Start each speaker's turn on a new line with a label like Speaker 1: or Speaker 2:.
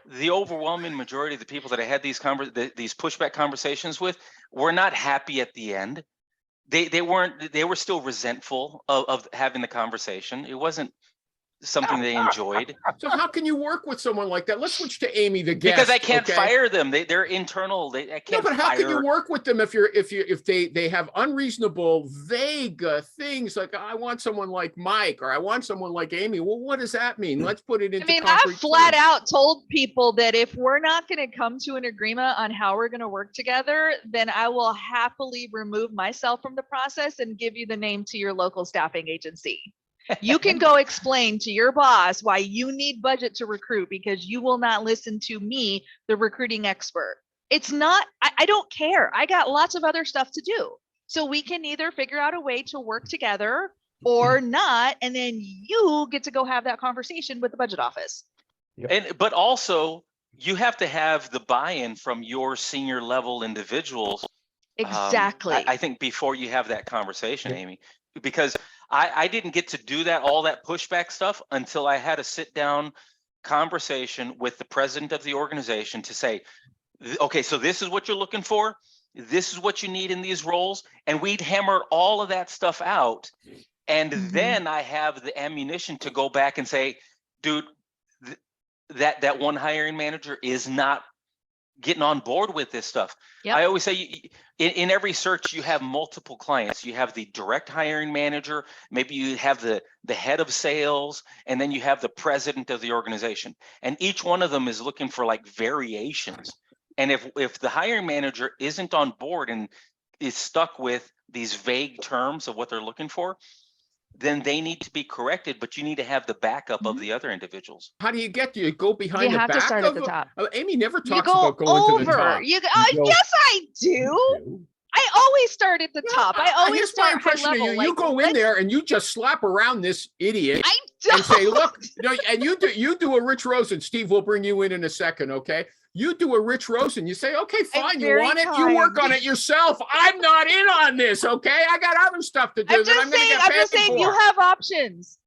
Speaker 1: the overwhelming majority of the people that I had these these pushback conversations with were not happy at the end. They weren't. They were still resentful of having the conversation. It wasn't something they enjoyed.
Speaker 2: So how can you work with someone like that? Let's switch to Amy, the guest.
Speaker 1: Because I can't fire them. They're internal. I can't.
Speaker 2: No, but how can you work with them if they have unreasonable, vague things like I want someone like Mike or I want someone like Amy? Well, what does that mean? Let's put it into.
Speaker 3: I mean, I've flat out told people that if we're not going to come to an agreement on how we're going to work together, then I will happily remove myself from the process and give you the name to your local staffing agency. You can go explain to your boss why you need budget to recruit because you will not listen to me, the recruiting expert. It's not, I don't care. I got lots of other stuff to do. So we can either figure out a way to work together or not. And then you get to go have that conversation with the budget office.
Speaker 1: But also you have to have the buy-in from your senior level individuals.
Speaker 3: Exactly.
Speaker 1: I think before you have that conversation, Amy, because I didn't get to do all that pushback stuff until I had a sit down conversation with the president of the organization to say, okay, so this is what you're looking for. This is what you need in these roles. And we'd hammer all of that stuff out. And then I have the ammunition to go back and say, dude, that one hiring manager is not getting on board with this stuff. Yep. I always say in every search, you have multiple clients. You have the direct hiring manager, maybe you have the head of sales, and then you have the president of the organization. And each one of them is looking for like variations. And if the hiring manager isn't on board and is stuck with these vague terms of what they're looking for, then they need to be corrected, but you need to have the backup of the other individuals.
Speaker 2: How do you get to go behind the back?
Speaker 3: You have to start at the top.
Speaker 2: Amy never talks about going to the top.
Speaker 3: Yes, I do. I always start at the top. I always start
Speaker 2: my impression of you. You go in there and you just slap around this idiot and say, look, and you do a Rich Rosen. Steve, we'll bring you in a second, okay? You do a Rich Rosen. You say, okay, fine. You want it? You work on it yourself. I'm not in on this, okay? I got other stuff to do.
Speaker 3: I'm just saying, you have options.